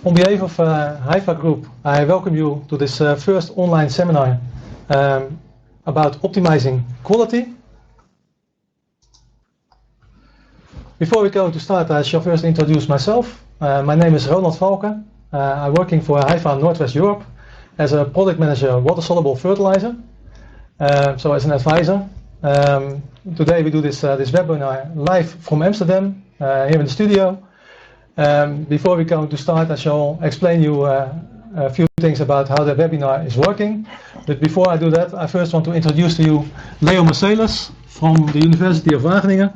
On behalf of Haifa Group, I welcome you to this first online seminar about optimizing quality. Before we go to start, I shall first introduce myself. My name is Ronald Valken. I'm working for Haifa Northwest Europe as a product manager water-soluble fertilizer, so as an advisor. Today we do this webinar live from Amsterdam, here in the studio. Before we go to start, I shall explain you a few things about how the webinar is working. But before I do that, I first want to introduce to you Leo Marcelis from the University of Wageningen.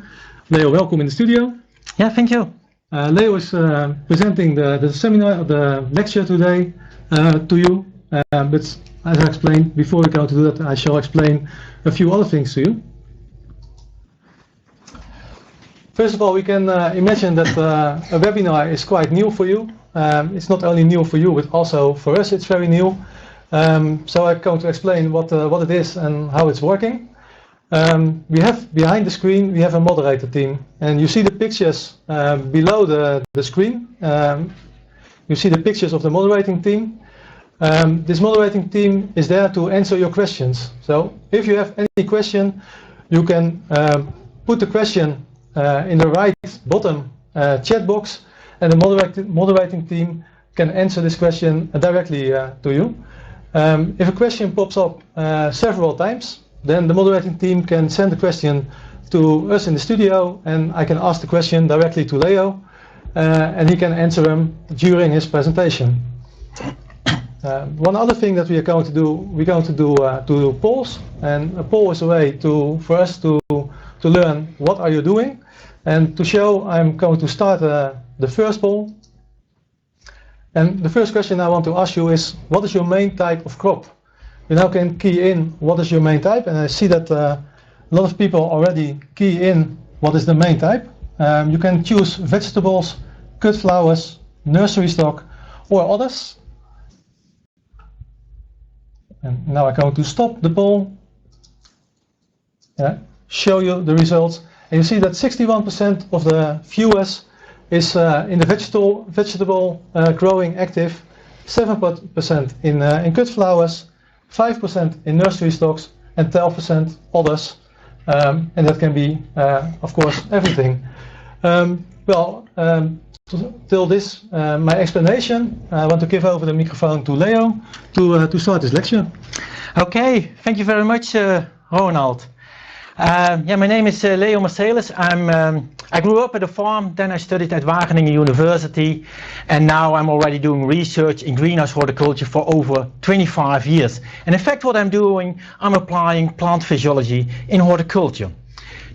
Leo, welcome in the studio. Yeah, thank you. Leo is presenting the seminar, the lecture today to you. But as I explained, before we go to do that, I shall explain a few other things to you. First of all, we can imagine that a webinar is quite new for you. It's not only new for you, but also for us it's very new. So I'm going to explain what it is and how it's working. We have behind the screen, we have a moderator team, and you see the pictures below the screen. You see the pictures of the moderating team. This moderating team is there to answer your questions. So if you have any question, you can put the question in the right bottom chat box, and the moderating team can answer this question directly to you. If a question pops up several times, then the moderating team can send the question to us in the studio, and I can ask the question directly to Leo, and he can answer them during his presentation. One other thing that we are going to do, we're going to do polls, and a poll is a way for us to learn what are you doing. And to show, I'm going to start the first poll. And the first question I want to ask you is, what is your main type of crop? You now can key in what is your main type, and I see that a lot of people already key in what is the main type. You can choose vegetables, cut flowers, nursery stock, or others. And now I'm going to stop the poll. Show you the results. And you see that 61% of the viewers is in the vegetable growing active, 7% in cut flowers, 5% in nursery stocks, and 12% others. And that can be, of course, everything. Till this, my explanation, I want to give over the microphone to Leo to start this lecture. Okay, thank you very much, Ronald. My name is Leo Marcelis. I grew up at a farm, then I studied at Wageningen University, and now I'm already doing research in greenhouse horticulture for over 25 years. And in fact, what I'm doing, I'm applying plant physiology in horticulture.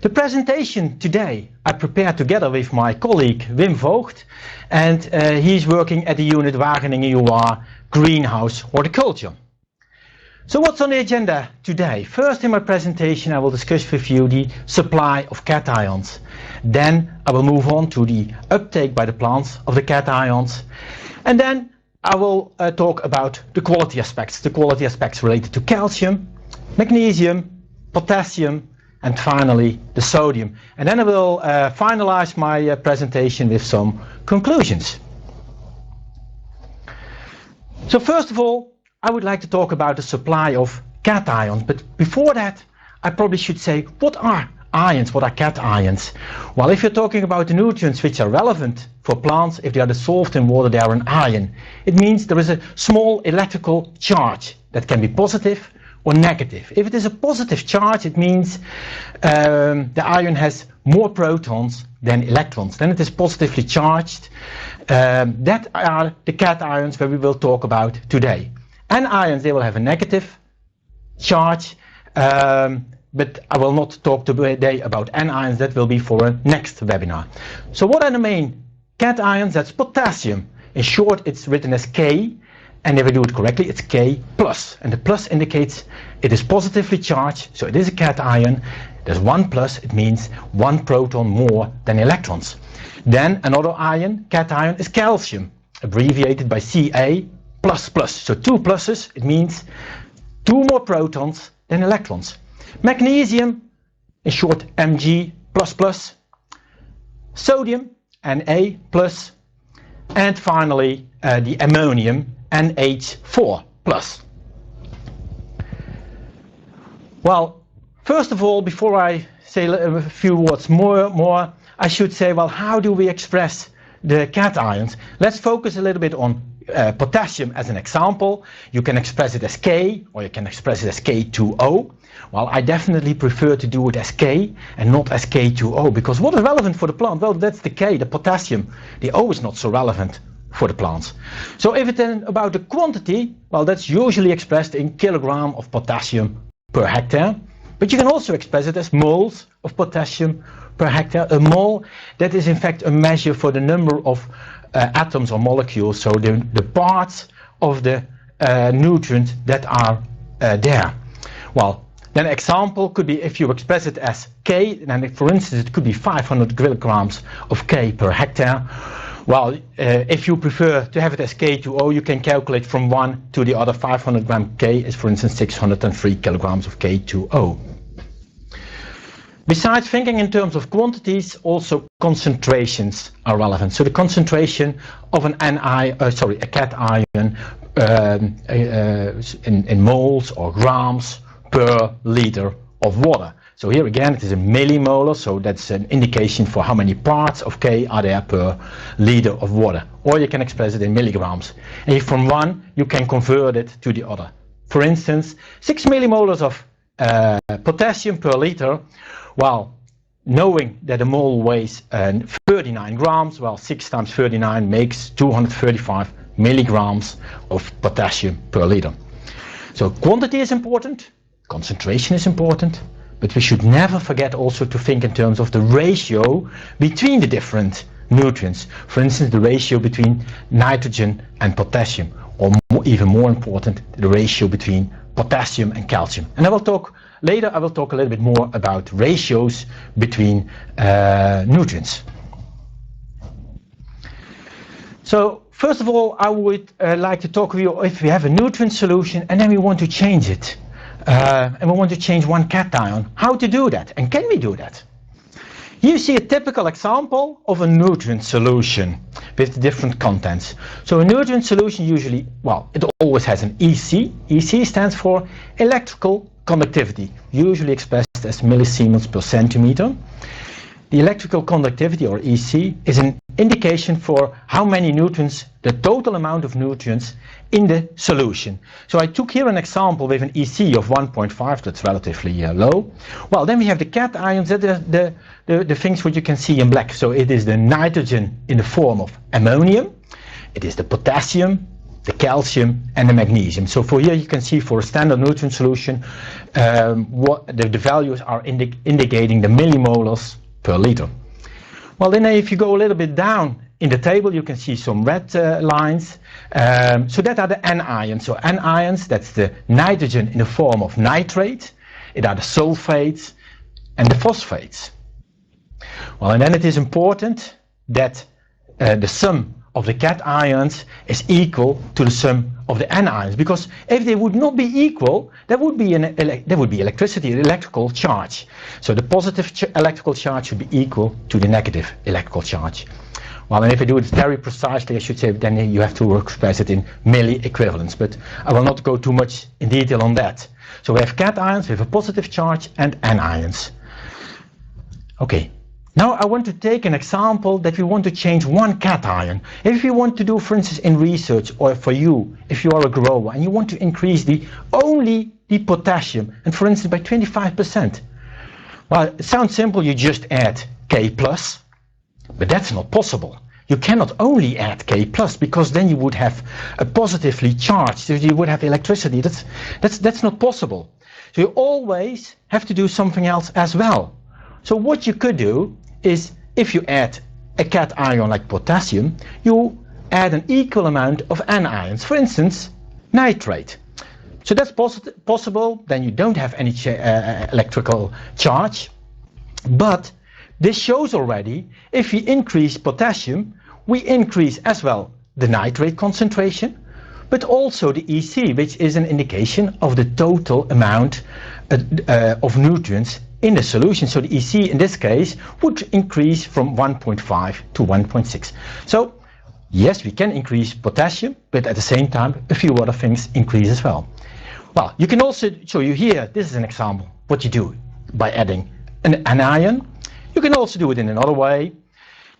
The presentation today I prepared together with my colleague Wim Voogd, and he's working at the unit Wageningen UR Greenhouse Horticulture. So what's on the agenda today? First, in my presentation I will discuss with you the supply of cations. Then I will move on to the uptake by the plants of the cations. And then I will talk about the quality aspects related to calcium, magnesium, potassium, and finally the sodium. And then I will finalize my presentation with some conclusions. So first of all, I would like to talk about the supply of cations, but before that I probably should say, what are ions, what are cations? Well, if you're talking about the nutrients which are relevant for plants, if they are dissolved in water, they are an ion. It means there is a small electrical charge that can be positive or negative. If it is a positive charge, it means the ion has more protons than electrons. Then it is positively charged. That are the cations where we will talk about today. Anions, they will have a negative charge, but I will not talk today about anions. That will be for a next webinar. So what are the main cations? That's potassium. In short, it's written as K, and if we do it correctly, it's K plus. And the plus indicates it is positively charged, so it is a cation. There's one plus, it means one proton more than electrons. Then another ion, cation, is calcium, abbreviated by Ca++. So two pluses, it means two more protons than electrons. Magnesium, in short Mg++. Sodium, Na+. and finally the ammonium, NH4+. Well, first of all, before I say a few words more, I should say, well, how do we express the cations? Let's focus a little bit on potassium as an example. You can express it as K, or you can express it as K2O. Well, I definitely prefer to do it as K and not as K2O, because what is relevant for the plant? Well, that's the K, the potassium. The O is not so relevant for the plants. So if it's then about the quantity, well, that's usually expressed in kilogram of potassium per hectare. But you can also express it as moles of potassium per hectare. A mole, that is in fact a measure for the number of atoms or molecules, so the parts of the nutrient that are there. Well, then an example could be, if you express it as K, then for instance it could be 500 kilograms of K per hectare. Well, if you prefer to have it as K2O, you can calculate from one to the other. 500 gram K is, for instance, 603 kilograms of K2O. Besides thinking in terms of quantities, also concentrations are relevant. So the concentration of a cation in moles or grams per liter of water. So here again it is a millimolar, so that's an indication for how many parts of K are there per liter of water. Or you can express it in milligrams. And from one you can convert it to the other. For instance, 6 millimolars of potassium per liter. Well, knowing that a mole weighs 39 grams, well, 6 times 39 makes 235 milligrams of potassium per liter. So quantity is important, concentration is important, but we should never forget also to think in terms of the ratio between the different nutrients. For instance, the ratio between nitrogen and potassium, or even more important, the ratio between potassium and calcium. And later I will talk a little bit more about ratios between nutrients. So first of all, I would like to talk with you if we have a nutrient solution and then we want to change it. And we want to change one cation. How to do that? And can we do that? You see a typical example of a nutrient solution with different contents. So a nutrient solution usually, well, it always has an EC. EC stands for electrical conductivity, usually expressed as millisiemens per centimeter. The electrical conductivity, or EC, is an indication for how many nutrients, the total amount of nutrients in the solution. So I took here an example with an EC of 1.5, that's relatively low. Well, then we have the cations, that are the things which you can see in black. So it is the nitrogen in the form of ammonium, it is the potassium, the calcium and the magnesium. So for here you can see for a standard nutrient solution what the values are indicating the millimolars per liter. Well, then if you go a little bit down in the table, you can see some red lines. So that are the anions. So anions, that's the nitrogen in the form of nitrate. It are the sulfates and the phosphates. Well, and then it is important that the sum of the cations is equal to the sum of the anions, because if they would not be equal, there would be electricity, an electrical charge. So the positive electrical charge should be equal to the negative electrical charge. Well, and if I do it very precisely, I should say, then you have to express it in milli equivalents, but I will not go too much in detail on that. So we have cations with a positive charge and anions. Okay. Now I want to take an example that we want to change one cation. If you want to do, for instance, in research, or for you, if you are a grower and you want to increase only the potassium, and for instance by 25%. Well, it sounds simple, you just add K+, but that's not possible. You cannot only add K+, because then you would have a positively charged, so you would have electricity. That's not possible. So you always have to do something else as well. So what you could do is, if you add a cation like potassium, you add an equal amount of anions, for instance, nitrate. So that's possible, then you don't have any electrical charge. But this shows already, if we increase potassium, we increase as well the nitrate concentration, but also the EC, which is an indication of the total amount of nutrients in the solution. So the EC in this case would increase from 1.5 to 1.6. So yes, we can increase potassium, but at the same time, a few other things increase as well. Well, you can also show you here, this is an example, what you do by adding an ion. You can also do it in another way,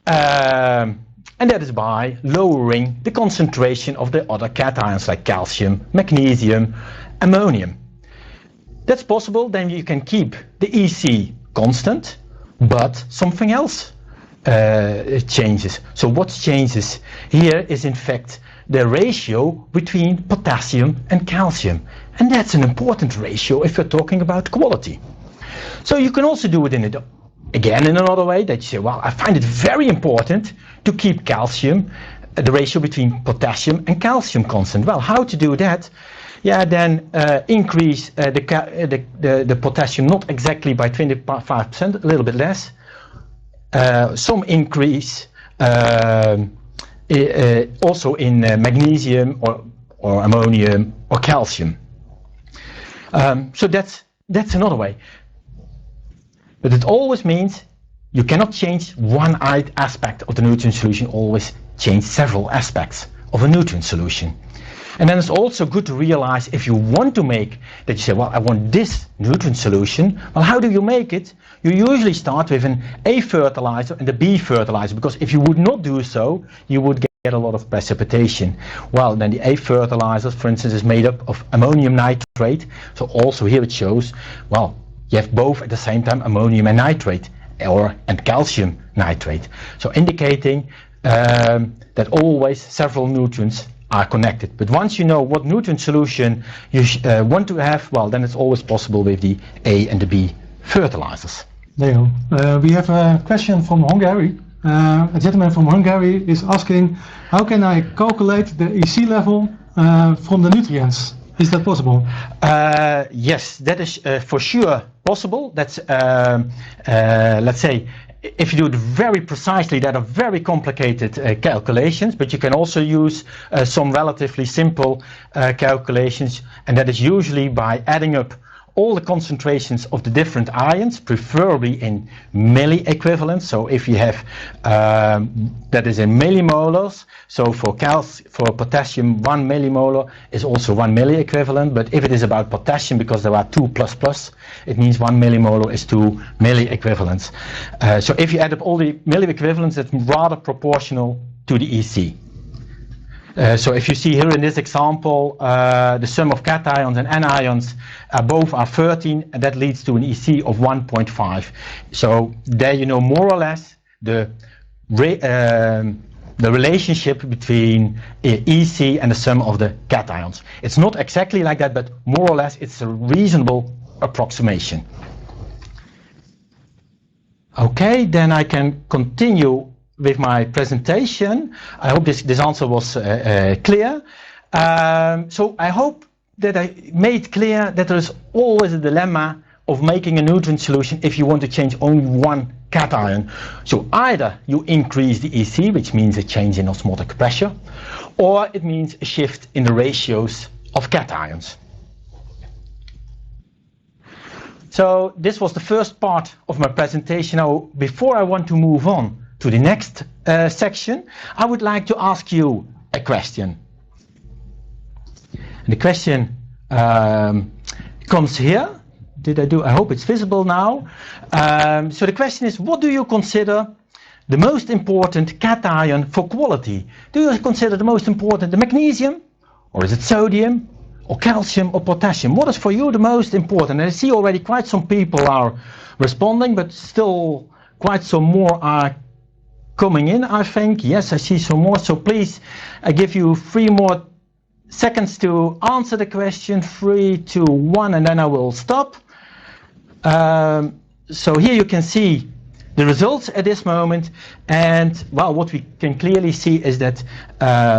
and that is by lowering the concentration of the other cations like calcium, magnesium, ammonium. That's possible, then you can keep the EC constant, but something else changes. So what changes here is in fact the ratio between potassium and calcium, and that's an important ratio if you're talking about quality. So you can also do it again in another way, that you say, well, I find it very important to keep calcium, the ratio between potassium and calcium constant. Well, how to do that? Yeah, then increase the potassium not exactly by 25%, a little bit less. Some increase also in magnesium or ammonium or calcium. So that's another way. But it always means you cannot change one aspect of the nutrient solution, always change several aspects of a nutrient solution. And then it's also good to realize if you want to make that, you say, well, I want this nutrient solution. Well, how do you make it? You usually start with an A fertilizer and a B fertilizer, because if you would not do so, you would get a lot of precipitation. Well, then the A fertilizer, for instance, is made up of ammonium nitrate. So also here it shows, well, you have both at the same time ammonium and nitrate and calcium nitrate. So indicating that always several nutrients are connected. But once you know what nutrient solution you want to have, well, then it's always possible with the A and the B fertilizers. Leo, we have a question from Hungary. A gentleman from Hungary is asking, how can I calculate the EC level from the nutrients? Is that possible? Yes, that is for sure possible. That's, let's say, if you do it very precisely, that are very complicated calculations, but you can also use some relatively simple calculations, and that is usually by adding up all the concentrations of the different ions, preferably in milli equivalents. So if you have that is in millimolars, so for potassium 1 millimolar is also 1 milli equivalent, but if it is about potassium, because there are 2 plus plus, it means 1 millimolar is 2 milli equivalents. So if you add up all the milli equivalents, it's rather proportional to the EC. So if you see here in this example, the sum of cations and anions both are 13, and that leads to an EC of 1.5. So there you know more or less the relationship between EC and the sum of the cations. It's not exactly like that, but more or less it's a reasonable approximation. Okay, then I can continue with my presentation. I hope this answer was clear. So I hope that I made clear that there is always a dilemma of making a nutrient solution if you want to change only one cation. So either you increase the EC, which means a change in osmotic pressure, or it means a shift in the ratios of cations. So this was the first part of my presentation. Now, before I want to move on to the next section, I would like to ask you a question. And the question comes here. I hope it's visible now. So the question is, what do you consider the most important cation for quality? Do you consider the most important the magnesium, or is it sodium, or calcium, or potassium? What is for you the most important? And I see already quite some people are responding, but still quite some more are coming in, I think. Yes, I see some more. So please, I give you 3 more seconds to answer the question. 3, 2, 1, and then I will stop. So here you can see the results at this moment, and well, what we can clearly see is that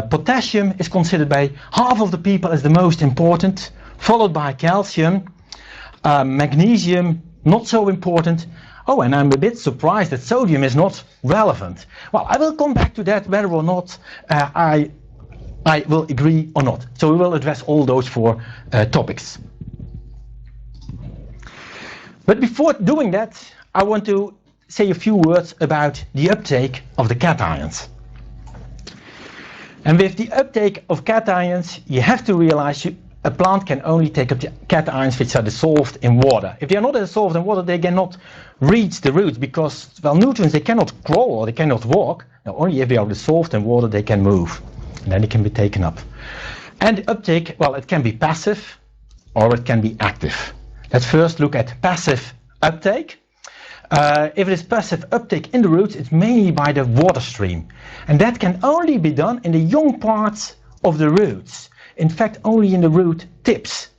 potassium is considered by half of the people as the most important, followed by calcium, magnesium not so important. Oh, and I'm a bit surprised that sodium is not relevant. Well, I will come back to that, whether or not I will agree or not. So we will address all those 4 topics. But before doing that, I want to say a few words about the uptake of the cations. And with the uptake of cations, you have to realize a plant can only take up the cations which are dissolved in water. If they are not dissolved in water, they cannot reach the roots because, well, nutrients, they cannot crawl or they cannot walk. Now, only if they are dissolved in water, they can move. And then they can be taken up. And the uptake, well, it can be passive or it can be active. Let's first look at passive uptake. If it is passive uptake in the roots, it's mainly by the water stream. And that can only be done in the young parts of the roots. In fact, only in the root tips,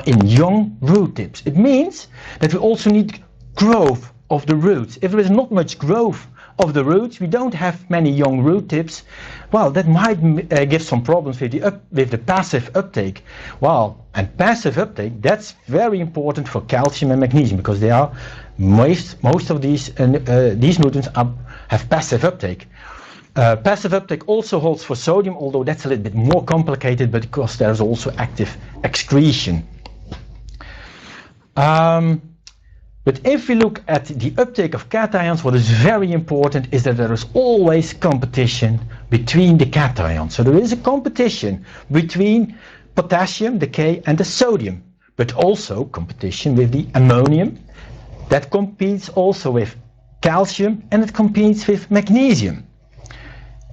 in young root tips. It means that we also need growth of the roots. If there is not much growth of the roots, we don't have many young root tips, well, that might give some problems with the passive uptake. Well, and passive uptake, that's very important for calcium and magnesium because they are most of these nutrients have passive uptake. Passive uptake also holds for sodium, although that's a little bit more complicated, but because there's also active excretion. But if we look at the uptake of cations, what is very important is that there is always competition between the cations. So there is a competition between potassium, the K, and the sodium, but also competition with the ammonium. That competes also with calcium and it competes with magnesium.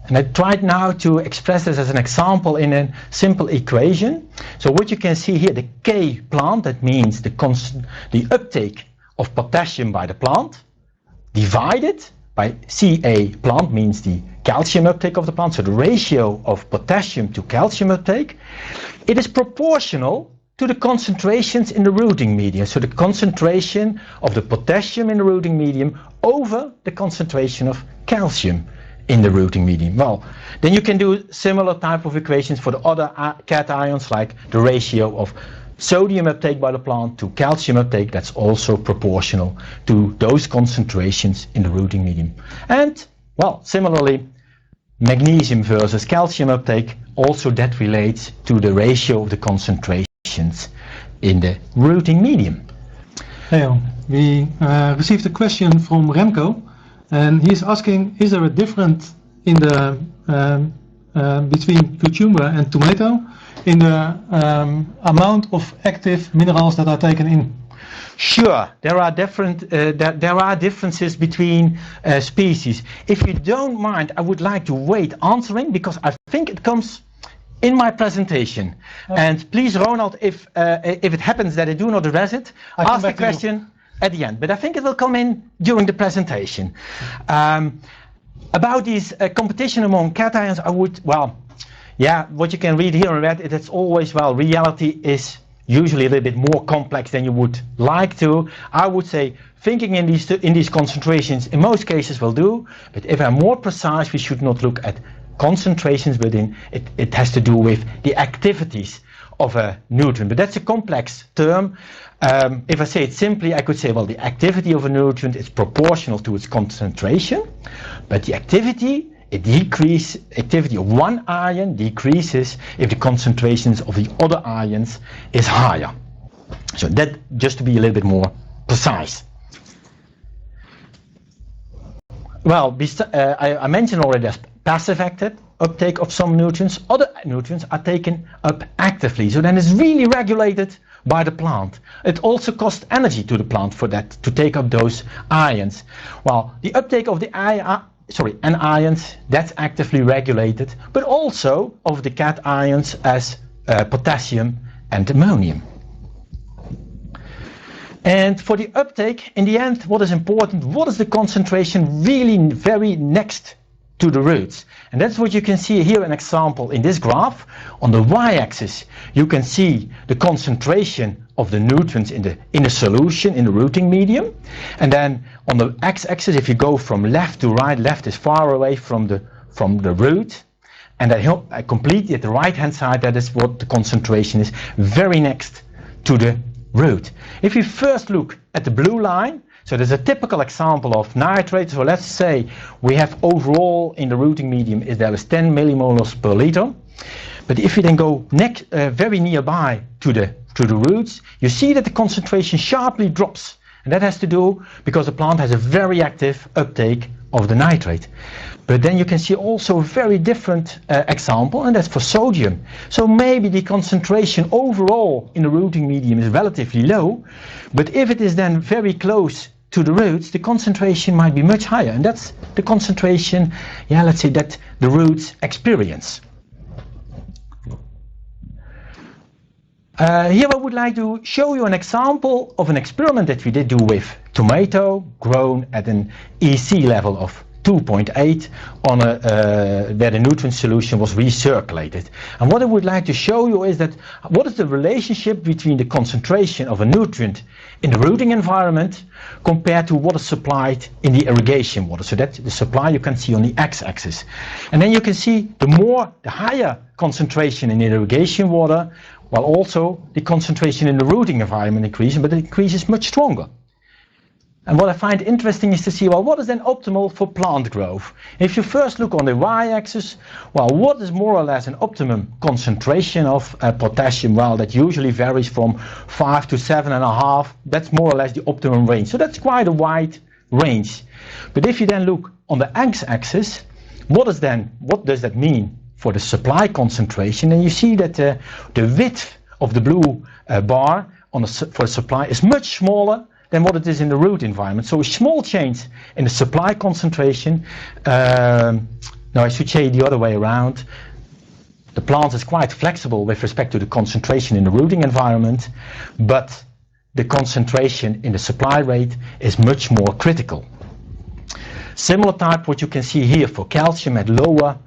And I tried now to express this as an example in a simple equation. So what you can see here, the K plant, that means the uptake of potassium by the plant, divided by Ca plant, means the calcium uptake of the plant, so the ratio of potassium to calcium uptake. It is proportional to the concentrations in the rooting medium, so the concentration of the potassium in the rooting medium over the concentration of calcium in the rooting medium. Well, then you can do similar type of equations for the other cations, like the ratio of sodium uptake by the plant to calcium uptake. That's also proportional to those concentrations in the rooting medium. And, well, similarly, magnesium versus calcium uptake, also that relates to the ratio of the concentrations in the rooting medium. Hey, we received a question from Remco, and he's asking, is there a difference in the between cucumber and tomato in the amount of active minerals that are taken in? Sure, there are differences between species. If you don't mind, I would like to wait answering because I think it comes in my presentation. Okay. And please, Ronald, if it happens that I do not address it, ask the question at the end. But I think it will come in during the presentation. About this competition among cations, I would, well, yeah, what you can read here in red, it's always, well, reality is usually a little bit more complex than you would like to. I would say thinking in these concentrations in most cases will do, but if I'm more precise, we should not look at concentrations, but it has to do with the activities of a nutrient. But that's a complex term. If I say it simply, I could say, well, the activity of a nutrient is proportional to its concentration, but the activity of one ion decreases if the concentrations of the other ions is higher. So that, just to be a little bit more precise. Well, I mentioned already there's passive uptake of some nutrients. Other nutrients are taken up actively, so then it's really regulated by the plant. It also costs energy to the plant for that, to take up those ions. Well, the uptake of the anions, that's actively regulated, but also of the cations as potassium and ammonium. And for the uptake, in the end, what is important? What is the concentration really very next to the roots? And that's what you can see here, an example in this graph. On the y-axis, you can see the concentration of the nutrients in the solution, in the rooting medium. And then on the x-axis, if you go from left to right, left is far away from the root. And then completely at the right-hand side, that is what the concentration is, very next to the root. If you first look at the blue line, so there's a typical example of nitrate. So let's say we have overall in the rooting medium there is 10 millimolars per liter. But if you then go very nearby to the roots, you see that the concentration sharply drops. And that has to do because the plant has a very active uptake of the nitrate. But then you can see also a very different example, and that's for sodium. So maybe the concentration overall in the rooting medium is relatively low, but if it is then very close to the roots, the concentration might be much higher, and that's the concentration, yeah, let's say, that the roots experience. Here I would like to show you an example of an experiment that we did do with tomato grown at an EC level of 2.8 on where the nutrient solution was recirculated. And what I would like to show you is that what is the relationship between the concentration of a nutrient in the rooting environment compared to what is supplied in the irrigation water. So that's the supply you can see on the x-axis. And then you can see the higher concentration in the irrigation water, while also the concentration in the rooting environment increases, but it increases much stronger. And what I find interesting is to see, well, what is then optimal for plant growth? If you first look on the y-axis, well, what is more or less an optimum concentration of potassium? Well, that usually varies from 5 to 7.5. That's more or less the optimum range. So that's quite a wide range. But if you then look on the x-axis, what does that mean for the supply concentration? And you see that the width of the blue bar for the supply is much smaller than what it is in the root environment. So a small change in the supply concentration, no, I should say the other way around. The plant is quite flexible with respect to the concentration in the rooting environment, but the concentration in the supply rate is much more critical. Similar type what you can see here for calcium at lower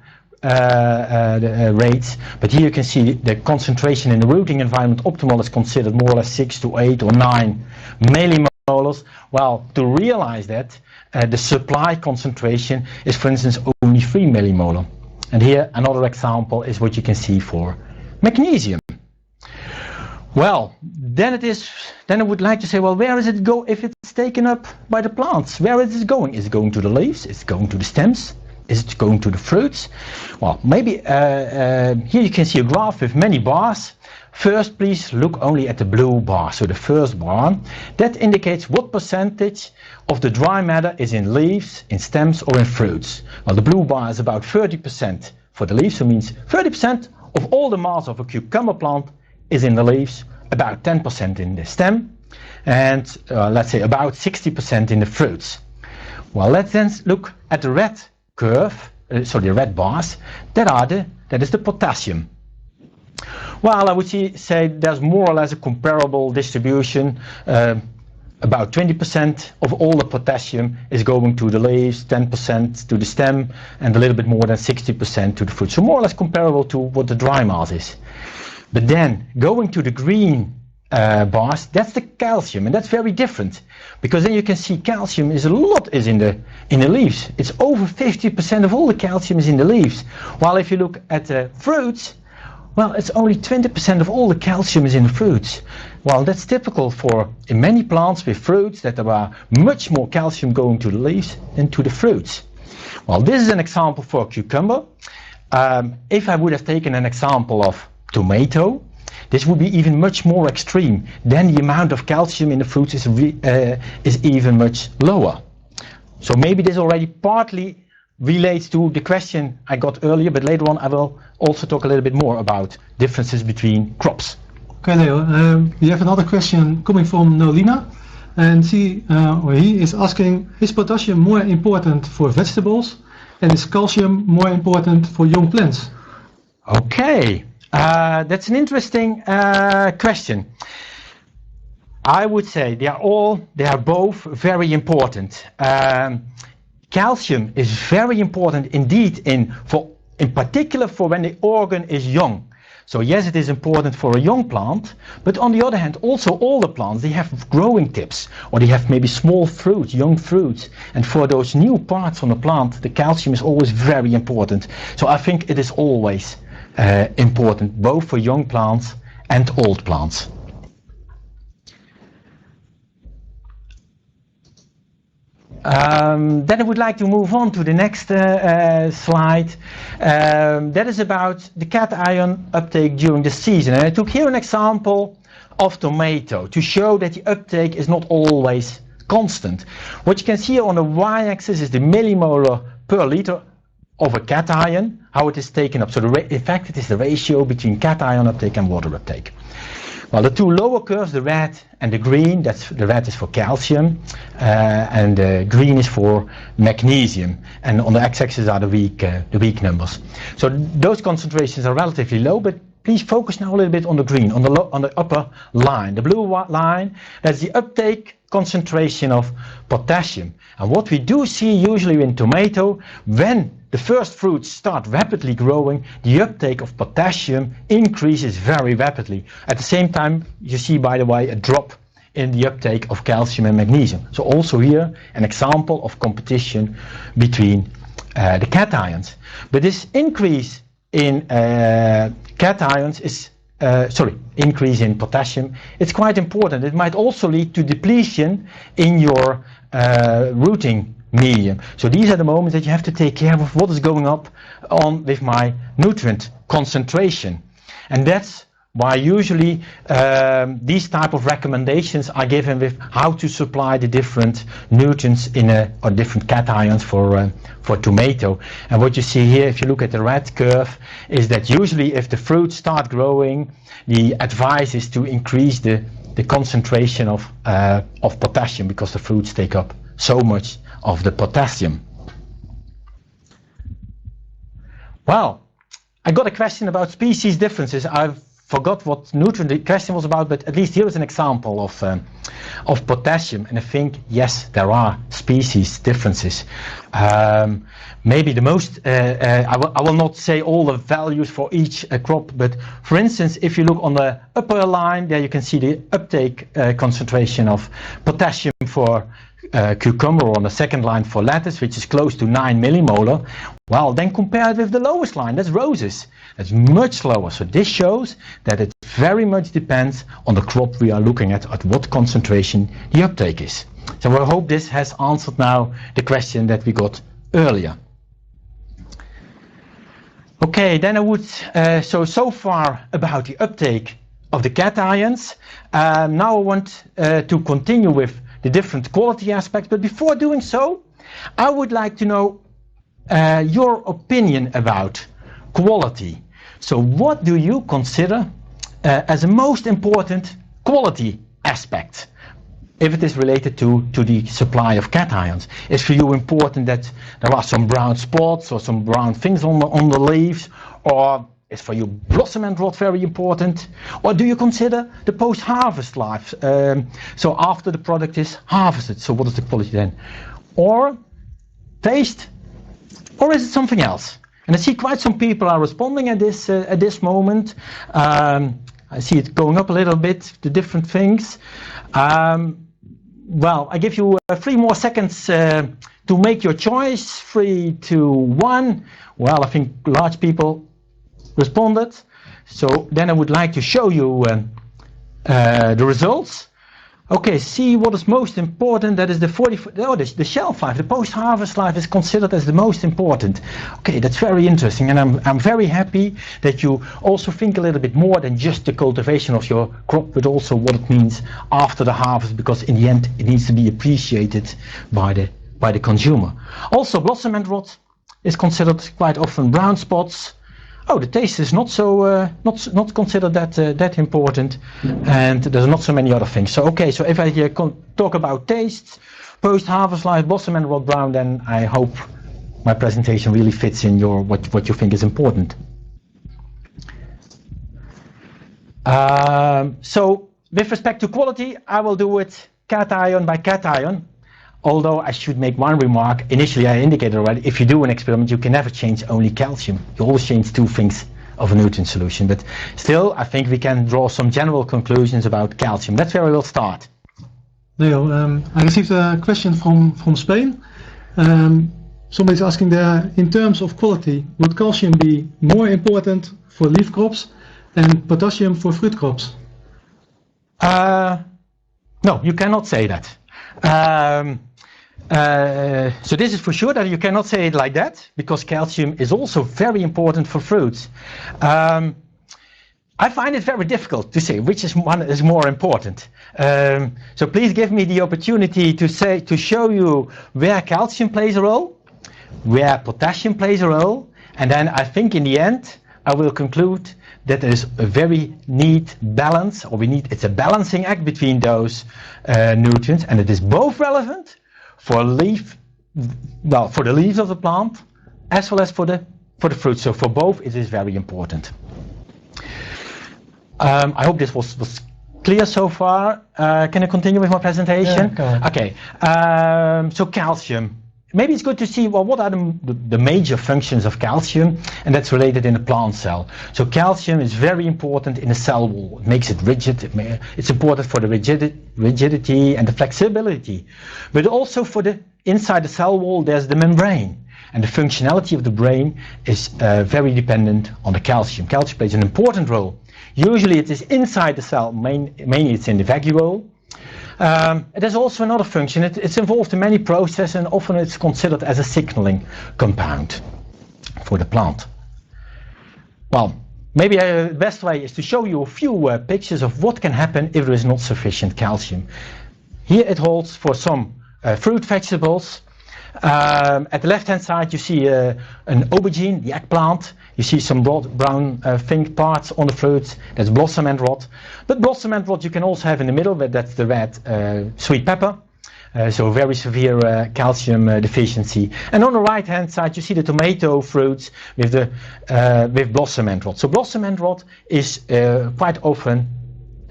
rates, but here you can see the concentration in the rooting environment optimal is considered more or less 6 to 8 or 9 millimolars. Well, to realize that, the supply concentration is, for instance, only 3 millimolar. And here another example is what you can see for magnesium. Well, then I would like to say, well, where does it go if it's taken up by the plants? Where is it going? Is it going to the leaves? Is it going to the stems? Is it going to the fruits? Well, maybe here you can see a graph with many bars. First, please look only at the blue bar. So the first bar, that indicates what percentage of the dry matter is in leaves, in stems, or in fruits. Well, the blue bar is about 30% for the leaves, so it means 30% of all the mass of a cucumber plant is in the leaves, about 10% in the stem, and let's say about 60% in the fruits. Well, let's then look at the red curve, the red bars, that is the potassium. Well, I would say there's more or less a comparable distribution. About 20% of all the potassium is going to the leaves, 10% to the stem, and a little bit more than 60% to the fruit. So more or less comparable to what the dry mass is. But then going to the green bars, that's the calcium, and that's very different, because then you can see calcium is in the leaves. It's over 50% of all the calcium is in the leaves. While if you look at the fruits, well, it's only 20% of all the calcium is in the fruits. Well, that's typical in many plants with fruits that there are much more calcium going to the leaves than to the fruits. Well, this is an example for a cucumber. If I would have taken an example of tomato, this would be even much more extreme. Then the amount of calcium in the fruits is even much lower. So maybe this already partly relates to the question I got earlier, but later on I will also talk a little bit more about differences between crops. Okay, Leo, we have another question coming from Nolina, and he is asking, is potassium more important for vegetables, and is calcium more important for young plants? Okay, that's an interesting question. I would say they are both very important. Calcium is very important indeed in particular for when the organ is young. So yes, it is important for a young plant, but on the other hand, also older plants, they have growing tips, or they have maybe small fruits, young fruits. And for those new parts on the plant, the calcium is always very important. So I think it is always important, both for young plants and old plants. Then I would like to move on to the next slide. That is about the cation uptake during the season. And I took here an example of tomato to show that the uptake is not always constant. What you can see on the y-axis is the millimolar per liter of a cation, how it is taken up. So in fact it is the ratio between cation uptake and water uptake. Well, the two lower curves, the red and the green, the red is for calcium and the green is for magnesium. And on the x-axis are the weak numbers. So those concentrations are relatively low, but please focus now a little bit on the green, on the upper line. The blue line, that's the uptake concentration of potassium. And what we do see usually in tomato, when the first fruits start rapidly growing, the uptake of potassium increases very rapidly. At the same time, you see, by the way, a drop in the uptake of calcium and magnesium. So also here, an example of competition between the cations. But this increase in cations is, increase in potassium, it's quite important. It might also lead to depletion in your rooting medium. So these are the moments that you have to take care of what is going on with my nutrient concentration. And that's why usually these type of recommendations are given with how to supply the different nutrients or different cations for tomato. And what you see here, if you look at the red curve, is that usually if the fruits start growing, the advice is to increase the concentration of potassium, because the fruits take up so much of the potassium. Well, I got a question about species differences. I forgot what nutrient the question was about, but at least here is an example of potassium, and I think yes, there are species differences. Maybe the most, I will not say all the values for each crop, but for instance, if you look on the upper line, there you can see the uptake concentration of potassium for cucumber, or on the second line for lettuce, which is close to 9 millimolar. Well, then compare it with the lowest line, that's roses. That's much lower. So this shows that it very much depends on the crop we are looking at what concentration the uptake is. So I hope this has answered now the question that we got earlier. Okay, then I would, so far about the uptake of the cations. Now I want to continue with the different quality aspects, but before doing so, I would like to know your opinion about quality. So what do you consider as the most important quality aspect if it is related to the supply of cations? Is for you important that there are some brown spots or some brown things on the leaves, or is for you blossom end rot very important? Or do you consider the post-harvest life, so after the product is harvested, so what is the quality then? Or taste? Or is it something else? And I see quite some people are responding at this moment. I see it going up a little bit, the different things. Well, I give you 3 more seconds to make your choice. 3, 2, 1. Well, I think large people responded. So then I would like to show you the results. Okay, see what is most important. That is the shelf life, the post-harvest life is considered as the most important. Okay, that's very interesting, and I'm very happy that you also think a little bit more than just the cultivation of your crop, but also what it means after the harvest, because in the end it needs to be appreciated by the consumer. Also, blossom end rot is considered quite often. Brown spots. Oh, the taste is not so not considered that important, and there's not so many other things. So okay, so if I talk about tastes, post-harvest life, blossom end rot, brown, then I hope my presentation really fits in your what you think is important. So with respect to quality, I will do it cation by cation. Although I should make one remark, initially I indicated already, if you do an experiment you can never change only calcium. You always change 2 things of a nutrient solution. But still, I think we can draw some general conclusions about calcium. That's where we will start. Leo, I received a question from Spain. Somebody's asking there, in terms of quality, would calcium be more important for leaf crops and potassium for fruit crops? No, you cannot say that. So this is for sure that you cannot say it like that, because calcium is also very important for fruits. I I find it very difficult to say which one is more important. So please give me the opportunity to show you where calcium plays a role, where potassium plays a role, and then I think in the end I will conclude that there is a very neat balance, or it's a balancing act between those nutrients, and it is both relevant for for the leaves of the plant as well as for the fruit. So for both it is very important. I hope this was clear so far. Can I continue with my presentation? Yeah, go ahead. Okay. So calcium. Maybe it's good to see, well, what are the major functions of calcium, and that's related in a plant cell. So calcium is very important in the cell wall. It makes it rigid. It's important for the rigidity and the flexibility. But also for inside the cell wall, there's the membrane. And the functionality of the brain is very dependent on the calcium. Calcium plays an important role. Usually it is inside the cell, mainly it's in the vacuole. It has also another function. It's involved in many processes, and often it's considered as a signaling compound for the plant. Well, maybe the best way is to show you a few pictures of what can happen if there is not sufficient calcium. Here it holds for some fruit vegetables. At the left hand side you see an aubergine, the eggplant. You see some brown finked parts on the fruits. That's blossom end rot. But blossom end rot you can also have in the middle, but that's the red sweet pepper. So very severe calcium deficiency. And on the right hand side you see the tomato fruits with blossom end rot. So blossom end rot is quite often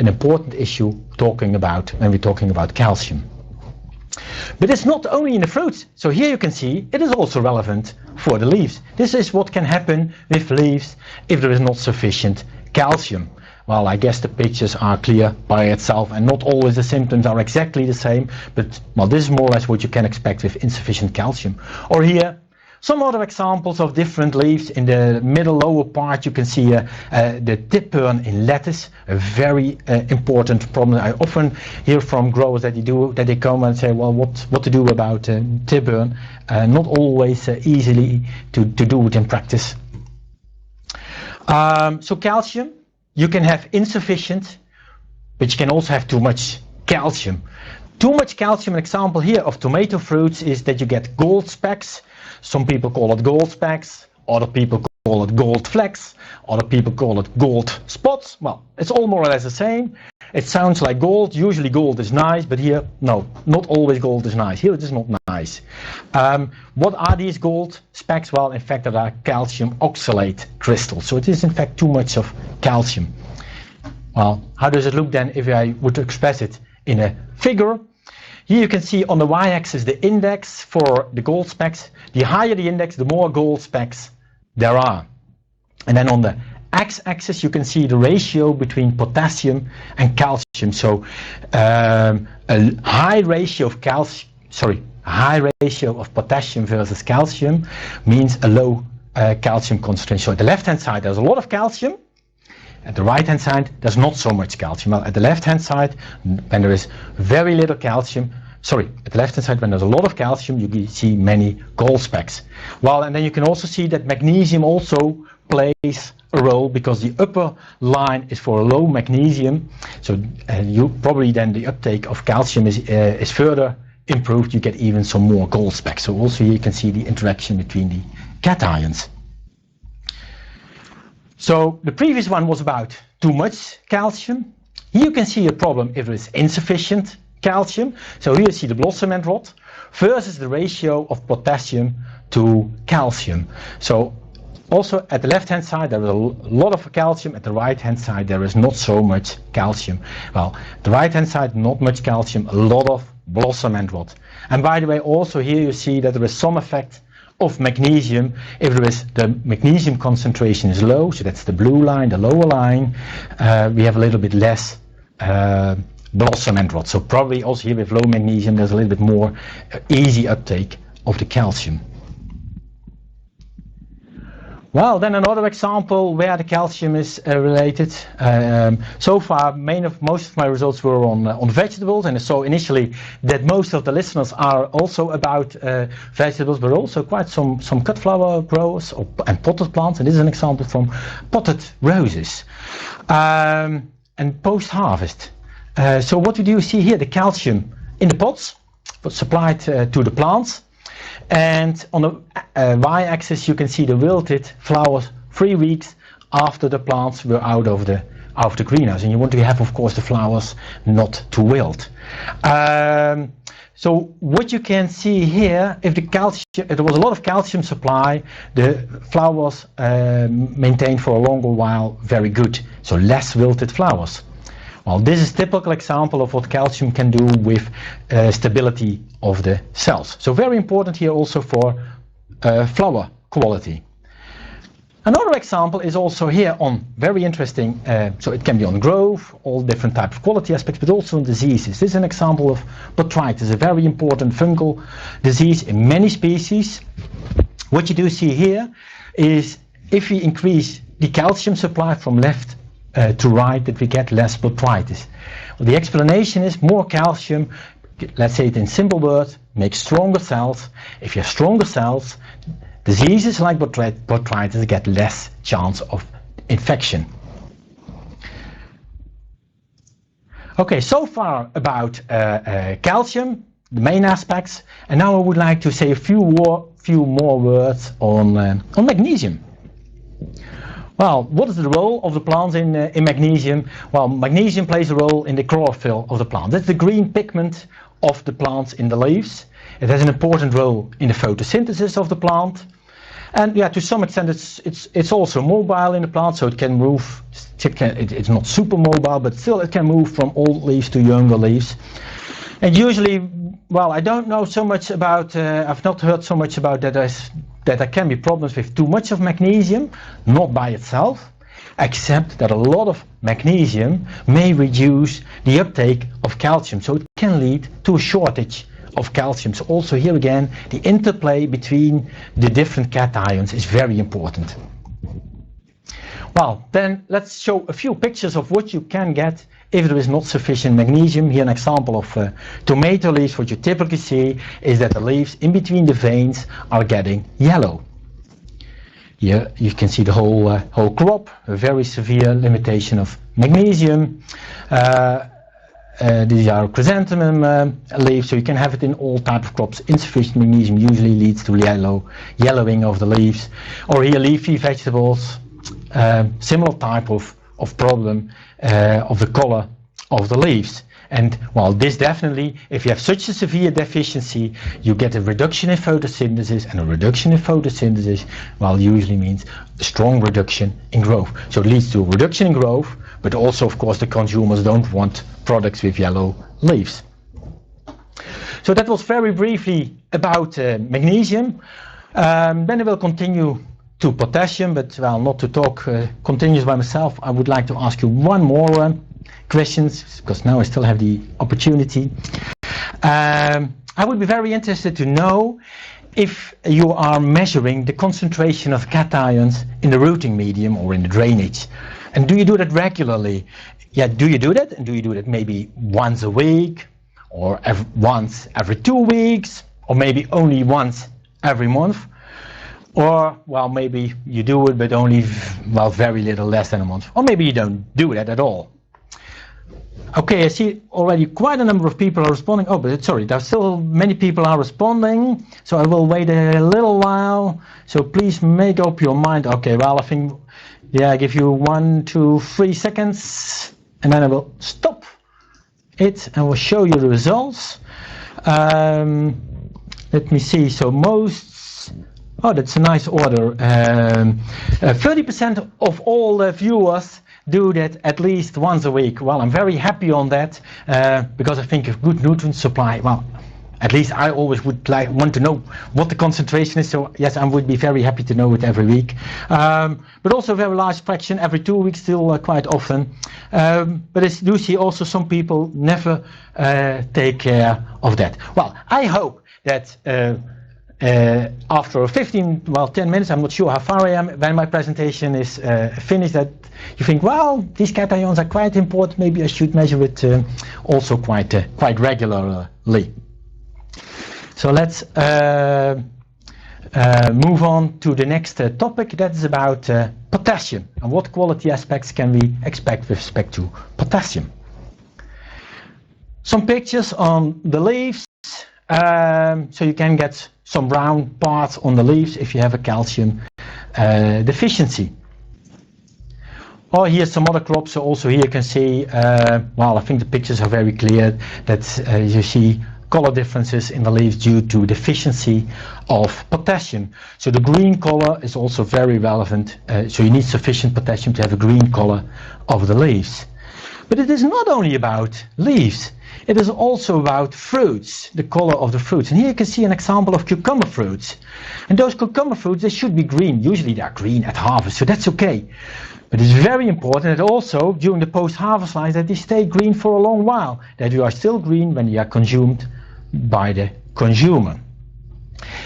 an important issue when we're talking about calcium. But it's not only in the fruits. So here you can see it is also relevant for the leaves. This is what can happen with leaves if there is not sufficient calcium. Well, I guess the pictures are clear by itself, and not always the symptoms are exactly the same, but well, this is more or less what you can expect with insufficient calcium. Or here, some other examples of different leaves. In the middle lower part you can see the tipburn in lettuce, a very important problem. I often hear from growers that they come and say, well, what to do about tipburn? Not always easily to do it in practice. So calcium, you can have insufficient, but you can also have too much calcium. Too much calcium, an example here of tomato fruits is that you get gold specks. Some people call it gold specks, other people call it gold flecks, other people call it gold spots. Well, it's all more or less the same. It sounds like gold. Usually gold is nice, but here, no, not always gold is nice. Here it is not nice. What are these gold specks? Well, in fact, there are calcium oxalate crystals. So it is in fact too much of calcium. Well, how does it look then if I would express it in a figure? Here you can see on the y-axis the index for the gold specks. The higher the index, the more gold specks there are. And then on the x-axis you can see the ratio between potassium and calcium. So a high ratio of potassium versus calcium means a low calcium concentration. So at the left hand side there's a lot of calcium. At the right hand side there's not so much calcium. Well, at the left hand side when there is very little calcium, at the left hand side when there's a lot of calcium you see many gold specks. Well, and then you can also see that magnesium also plays a role, because the upper line is for low magnesium. So you probably then the uptake of calcium is further improved. You get even some more gold specks. So also here you can see the interaction between the cations. So the previous one was about too much calcium. Here you can see a problem if there is insufficient calcium. So here you see the blossom end rot versus the ratio of potassium to calcium. So also at the left hand side there is a lot of calcium, at the right hand side there is not so much calcium. Well, the right hand side not much calcium, a lot of blossom end rot. And by the way, also here you see that there is some effect of magnesium. If there is the magnesium concentration is low, so that's the blue line, the lower line, we have a little bit less blossom end rot. So probably also here with low magnesium there's a little bit more easy uptake of the calcium. Well, then another example where the calcium is related. So far, most of my results were on vegetables, and I saw initially that most of the listeners are also about vegetables, but also quite some cut flower growers and potted plants. And this is an example from potted roses and post-harvest. So what do you see here? The calcium in the pots supplied to the plants. And on the y-axis you can see the wilted flowers 3 weeks after the plants were out of the greenhouse, and you want to have, of course, the flowers not to wilt. So what you can see here, if there was a lot of calcium supply, the flowers maintained for a longer while very good, so less wilted flowers. Well, this is a typical example of what calcium can do with stability of the cells. So very important here also for flower quality. Another example is also here on very interesting, so it can be on growth, all different types of quality aspects, but also on diseases. This is an example of Botrytis, a very important fungal disease in many species. What you do see here is if we increase the calcium supply from left to right, that we get less Botrytis. Well, the explanation is more calcium, let's say it in simple words, makes stronger cells. If you have stronger cells, diseases like Botrytis get less chance of infection. Okay, so far about calcium, the main aspects, and now I would like to say a few more words on magnesium. Well, what is the role of the plants in magnesium? Well, magnesium plays a role in the chlorophyll of the plant. That's the green pigment of the plants in the leaves. It has an important role in the photosynthesis of the plant. And yeah, to some extent it's also mobile in the plant, so it can move. It's not super mobile, but still it can move from old leaves to younger leaves. And usually, well, I don't know so much about, I've not heard so much about that there can be problems with too much of magnesium, not by itself, except that a lot of magnesium may reduce the uptake of calcium, so it can lead to a shortage of calcium. So also here again, the interplay between the different cations is very important. Well, then let's show a few pictures of what you can get if there is not sufficient magnesium. Here an example of tomato leaves. What you typically see is that the leaves in between the veins are getting yellow. Here you can see the whole crop, a very severe limitation of magnesium. These are chrysanthemum leaves, so you can have it in all types of crops. Insufficient magnesium usually leads to yellowing of the leaves. Or here leafy vegetables, similar type of problem of the color of the leaves. And well, this definitely, if you have such a severe deficiency, you get a reduction in photosynthesis, and a reduction in photosynthesis, well, usually means a strong reduction in growth. So it leads to a reduction in growth, but also, of course, the consumers don't want products with yellow leaves. So that was very briefly about magnesium. Then I will continue to potassium, but well, not to talk continuous by myself. I would like to ask you one more questions, because now I still have the opportunity. I would be very interested to know if you are measuring the concentration of cations in the rooting medium or in the drainage. And do you do that regularly? Yeah, do you do that? And do you do that maybe once a week, or once every 2 weeks, or maybe only once every month? Or, well, maybe you do it, but only, well, very little, less than a month. Or maybe you don't do that at all. Okay, I see already quite a number of people are responding. Oh, but sorry, there's still many people are responding, so I will wait a little while. So please make up your mind. Okay, well, I think, yeah, I give you 1, 2, 3 seconds, and then I will stop it and will show you the results. Let me see. So oh, that's a nice order. 30% of all the viewers do that at least once a week. Well, I'm very happy on that because I think a good nutrient supply, well, at least I always would want to know what the concentration is. So yes, I would be very happy to know it every week. But also a very large fraction every 2 weeks, still quite often. But I do see also some people never take care of that. Well, I hope that after 10 minutes, I'm not sure how far I am, when my presentation is finished, that you think, well, these cations are quite important, maybe I should measure it also quite regularly. So let's move on to the next topic, that is about potassium, and what quality aspects can we expect with respect to potassium. Some pictures on the leaves, so you can get some brown parts on the leaves if you have a calcium deficiency. Or here's some other crops, so also here you can see, well, I think the pictures are very clear, that you see color differences in the leaves due to deficiency of potassium. So the green color is also very relevant, so you need sufficient potassium to have a green color of the leaves. But it is not only about leaves, it is also about fruits, the color of the fruits. And here you can see an example of cucumber fruits. And those cucumber fruits, they should be green. Usually they are green at harvest, so that's okay. But it's very important that also during the post-harvest life that they stay green for a long while, that they are still green when they are consumed by the consumer.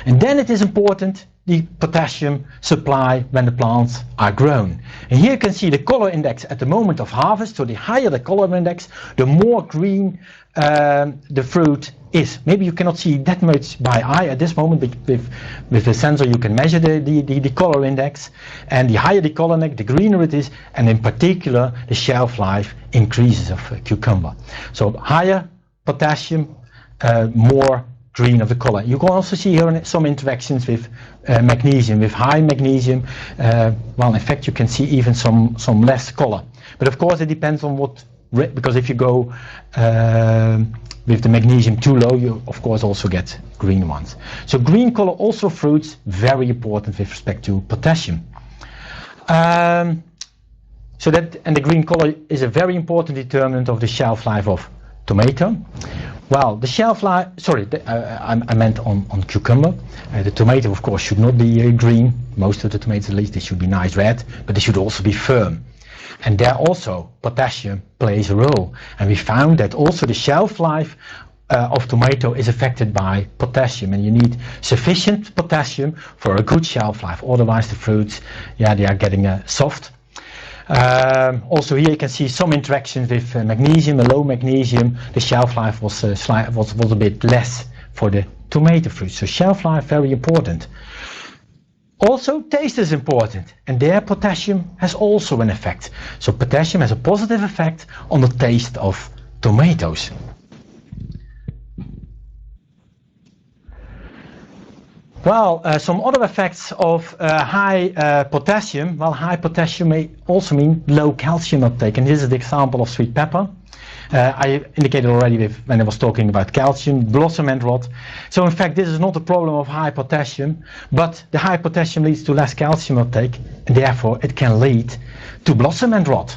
And then it is important the potassium supply when the plants are grown. And here you can see the color index at the moment of harvest, so the higher the color index, the more green the fruit is. Maybe you cannot see that much by eye at this moment, but with the sensor you can measure the color index, and the higher the color index, the greener it is, and in particular the shelf life increases of cucumber. So higher potassium, more green of the color. You can also see here some interactions with magnesium. With high magnesium, well, in fact you can see even some less color. But of course it depends on what, because if you go with the magnesium too low, you of course also get green ones. So green color also fruits, very important with respect to potassium. So that, and the green color is a very important determinant of the shelf life of tomato. Well, the shelf life, sorry, I meant on cucumber. The tomato, of course, should not be green. Most of the tomatoes, at least, they should be nice red, but they should also be firm. And there also potassium plays a role. And we found that also the shelf life of tomato is affected by potassium, and you need sufficient potassium for a good shelf life. Otherwise, the fruits, yeah, they are getting soft. Also here you can see some interactions with magnesium. A low magnesium, the shelf life was a bit less for the tomato fruit. So shelf life very important. Also taste is important, and there potassium has also an effect. So potassium has a positive effect on the taste of tomatoes. Well, some other effects of high potassium. Well, high potassium may also mean low calcium uptake, and this is the example of sweet pepper. I indicated already when I was talking about calcium, blossom end rot. So in fact this is not a problem of high potassium, but the high potassium leads to less calcium uptake, and therefore it can lead to blossom end rot.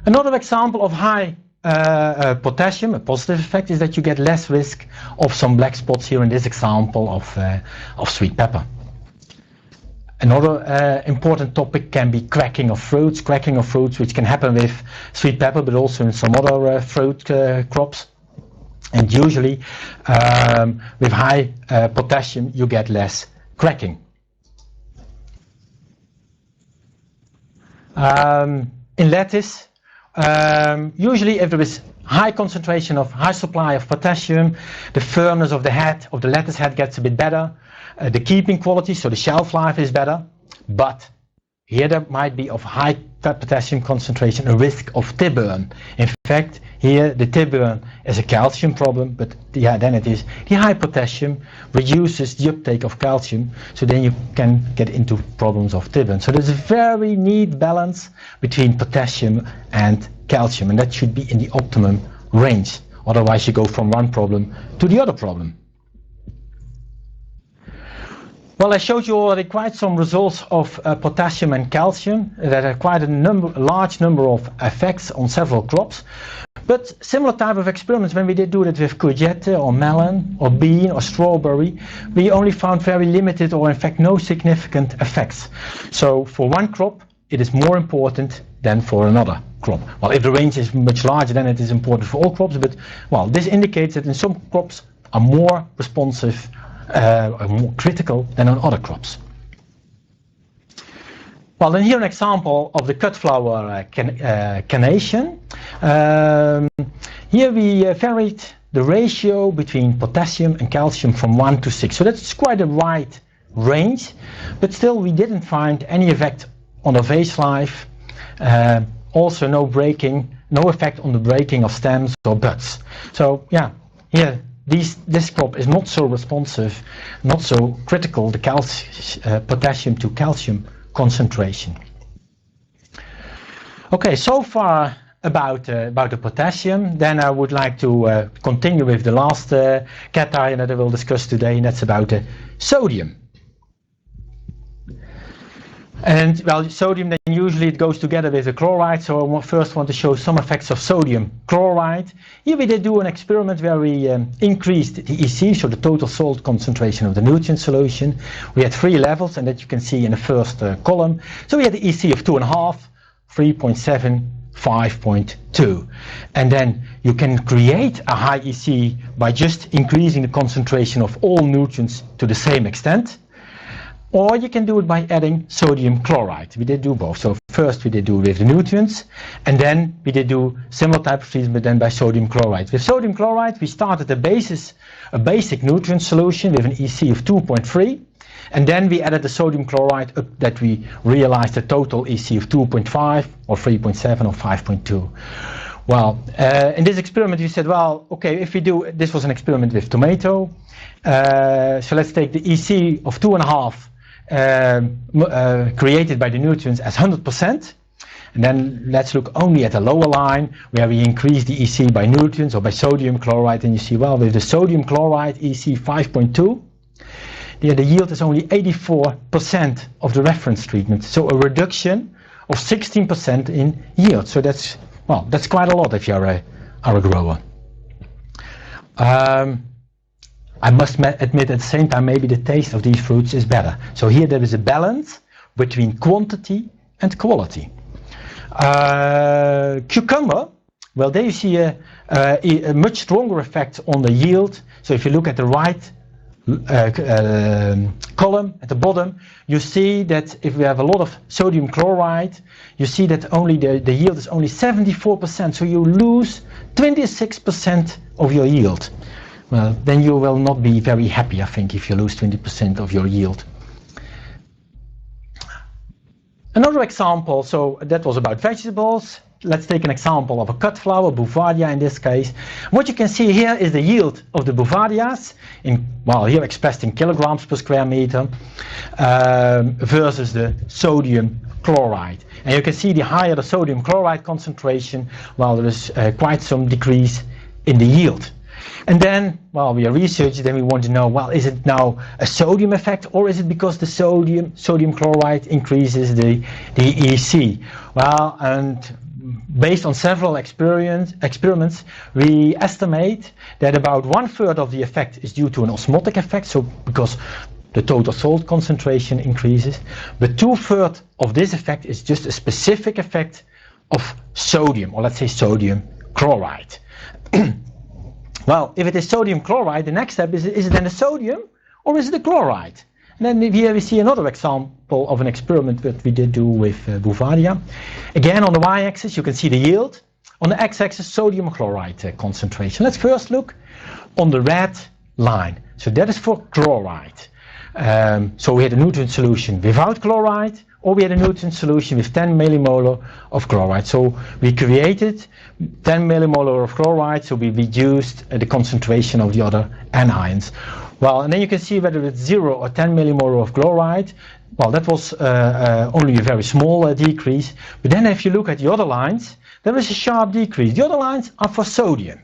Another example of high potassium, a positive effect, is that you get less risk of some black spots here in this example of sweet pepper. Another important topic can be cracking of fruits, which can happen with sweet pepper, but also in some other fruit crops. And usually with high potassium you get less cracking. In lettuce, usually if there is high concentration of high supply of potassium, the firmness of the head, of the lettuce head, gets a bit better. The keeping quality, so the shelf life, is better. But here there might be of high potassium concentration a risk of tip burn. In fact, here the tip burn is a calcium problem, but yeah, then it is the high potassium reduces the uptake of calcium, so then you can get into problems of tip burn. So there's a very neat balance between potassium and calcium, and that should be in the optimum range. Otherwise you go from one problem to the other problem. Well, I showed you already quite some results of potassium and calcium that have quite a large number of effects on several crops. But similar type of experiments, when we did do it with courgette or melon or bean or strawberry, we only found very limited or in fact no significant effects. So for one crop it is more important than for another crop. Well, if the range is much larger, then it is important for all crops, but well, this indicates that in some crops are more responsive more critical than on other crops. Well, then here an example of the cut flower carnation. Here we varied the ratio between potassium and calcium from 1 to 6. So that's quite a wide range, but still we didn't find any effect on the vase life. Also no effect on the breaking of stems or buds. So yeah, here this crop is not so responsive, not so critical, the potassium to calcium concentration. Okay, so far about the potassium. Then I would like to continue with the last cation that I will discuss today, and that's about the sodium. And well, sodium then usually it goes together with the chloride, so I first want to show some effects of sodium chloride. Here we did do an experiment where we increased the EC, so the total salt concentration of the nutrient solution. We had 3 levels, and that you can see in the first column. So we had the EC of 2.5, 3.7, 5.2. And then you can create a high EC by just increasing the concentration of all nutrients to the same extent. Or you can do it by adding sodium chloride. We did do both. So first we did do with the nutrients, and then we did do similar type of treatment then by sodium chloride. With sodium chloride we started a basic nutrient solution with an EC of 2.3, and then we added the sodium chloride up that we realized a total EC of 2.5 or 3.7 or 5.2. Well, in this experiment we said, well, okay, if we do, this was an experiment with tomato, so let's take the EC of 2.5 created by the nutrients as 100%, and then let's look only at the lower line where we increase the EC by nutrients or by sodium chloride, and you see, well, with the sodium chloride EC 5.2, the yield is only 84% of the reference treatment, so a reduction of 16% in yield. So that's quite a lot if you're a grower. I must admit at the same time maybe the taste of these fruits is better. So here there is a balance between quantity and quality. Cucumber, well, there you see a much stronger effect on the yield. So if you look at the right column at the bottom, you see that if we have a lot of sodium chloride, you see that only the yield is only 74%. So you lose 26% of your yield. Well, then you will not be very happy, I think, if you lose 20% of your yield. Another example, so that was about vegetables. Let's take an example of a cut flower, bouvardia in this case. What you can see here is the yield of the bouvardias, here expressed in kilograms per square meter, versus the sodium chloride. And you can see the higher the sodium chloride concentration, well, there is quite some decrease in the yield. And then, well, we are researching, then we want to know, well, is it now a sodium effect, or is it because the sodium chloride increases the EC? Well, and based on several experiments, we estimate that about 1/3 of the effect is due to an osmotic effect, so because the total salt concentration increases, but 2/3 of this effect is just a specific effect of sodium, or let's say sodium chloride. Well, if it is sodium chloride, the next step is it then the sodium or is it the chloride? And then here we see another example of an experiment that we did do with bouvardia. Again, on the y-axis you can see the yield. On the x-axis, sodium chloride concentration. Let's first look on the red line. So that is for chloride. So we had a nutrient solution without chloride, or we had a nutrient solution with 10 millimolar of chloride. So we created 10 millimolar of chloride, so we reduced the concentration of the other anions. Well, and then you can see whether it's 0 or 10 millimolar of chloride. Well, that was only a very small decrease. But then if you look at the other lines, there is a sharp decrease. The other lines are for sodium.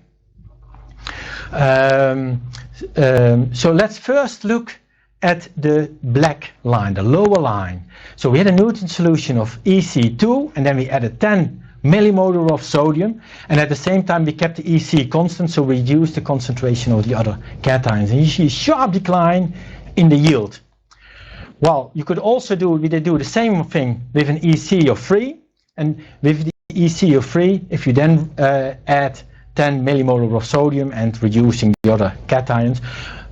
So let's first look at the black line, the lower line. So we had a nutrient solution of EC2, and then we added 10 millimolar of sodium, and at the same time we kept the EC constant, so we reduced the concentration of the other cations, and you see a sharp decline in the yield. Well, you could also we did do the same thing with an EC of 3, and with the EC of 3, if you then add 10 millimolar of sodium and reducing the other cations.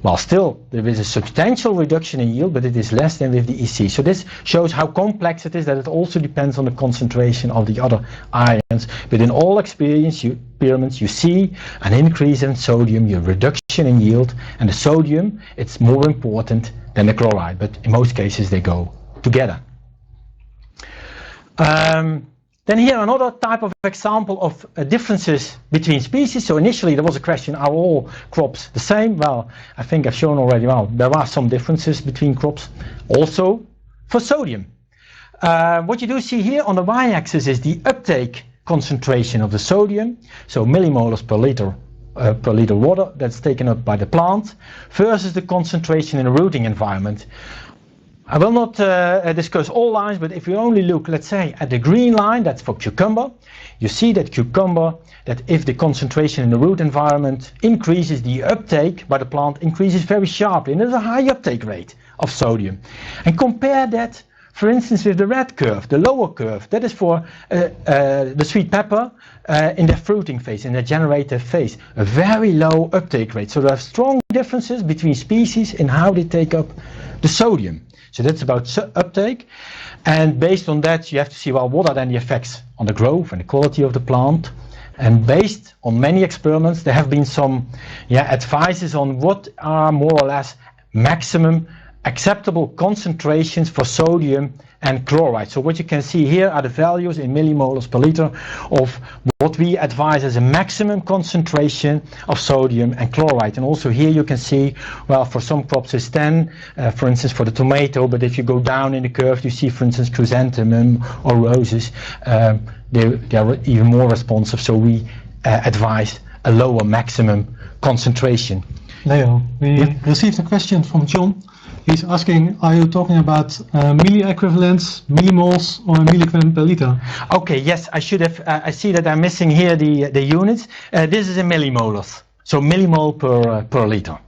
Well, still, there is a substantial reduction in yield, but it is less than with the EC. So this shows how complex it is, that it also depends on the concentration of the other ions. But in all experiments, you see an increase in sodium, a reduction in yield, and the sodium, it's more important than the chloride, but in most cases they go together. Then here another type of example of differences between species. So initially there was a question, are all crops the same? Well, I think I've shown already, well, there are some differences between crops. Also for sodium. What you do see here on the y-axis is the uptake concentration of the sodium. So millimolars per liter water that's taken up by the plant versus the concentration in the rooting environment. I will not discuss all lines, but if you only look, let's say, at the green line, that's for cucumber, you see that cucumber, that if the concentration in the root environment increases, the uptake by the plant increases very sharply, and there's a high uptake rate of sodium. And compare that, for instance, with the red curve, the lower curve, that is for the sweet pepper in the fruiting phase, in the generative phase, a very low uptake rate. So there are strong differences between species in how they take up the sodium. So that's about uptake, and based on that you have to see, well, what are then the effects on the growth and the quality of the plant. And based on many experiments there have been some advices on what are more or less maximum acceptable concentrations for sodium and chloride. So what you can see here are the values in millimolars per liter of what we advise as a maximum concentration of sodium and chloride. And also here you can see, well, for some crops it's 10, for instance for the tomato, but if you go down in the curve you see, for instance, chrysanthemum or roses, they are even more responsive, so we advise a lower maximum concentration. Leo, we received a question from John. He's asking, are you talking about milli-equivalents, millimoles, or milligram per liter? Okay, yes, I should have. I see that I'm missing here the units. This is in millimolars, so millimole per liter.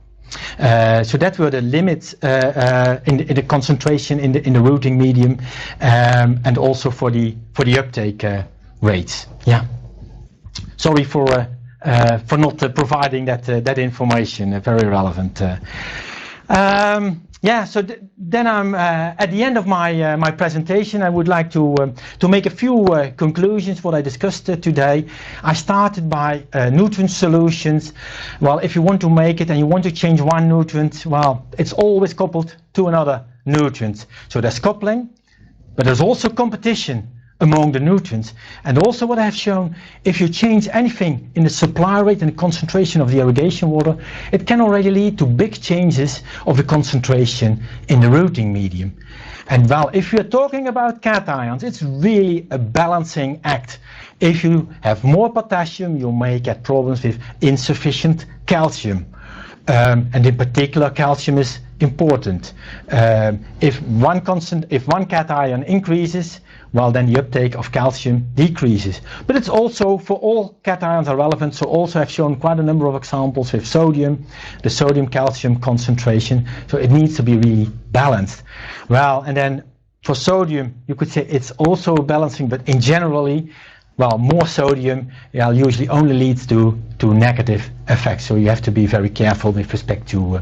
So that were the limits in the concentration in the rooting medium, and also for the uptake rates. Yeah. Sorry for not providing that information. Very relevant. Yeah, so then I'm at the end of my presentation. I would like to make a few conclusions what I discussed today. I started by nutrient solutions. Well, if you want to make it and you want to change one nutrient, well, it's always coupled to another nutrient. So there's coupling, but there's also competition among the nutrients. And also what I have shown, if you change anything in the supply rate and the concentration of the irrigation water, it can already lead to big changes of the concentration in the rooting medium. And well, if you're talking about cations, it's really a balancing act. If you have more potassium, you may get problems with insufficient calcium. And in particular, calcium is important. If one cation increases, well, then the uptake of calcium decreases. But it's also, for all cations are relevant, so also I've shown quite a number of examples with sodium, the sodium-calcium concentration, so it needs to be really balanced. Well, and then for sodium, you could say it's also balancing, but in generally, well, more sodium usually only leads to negative effects, so you have to be very careful with respect to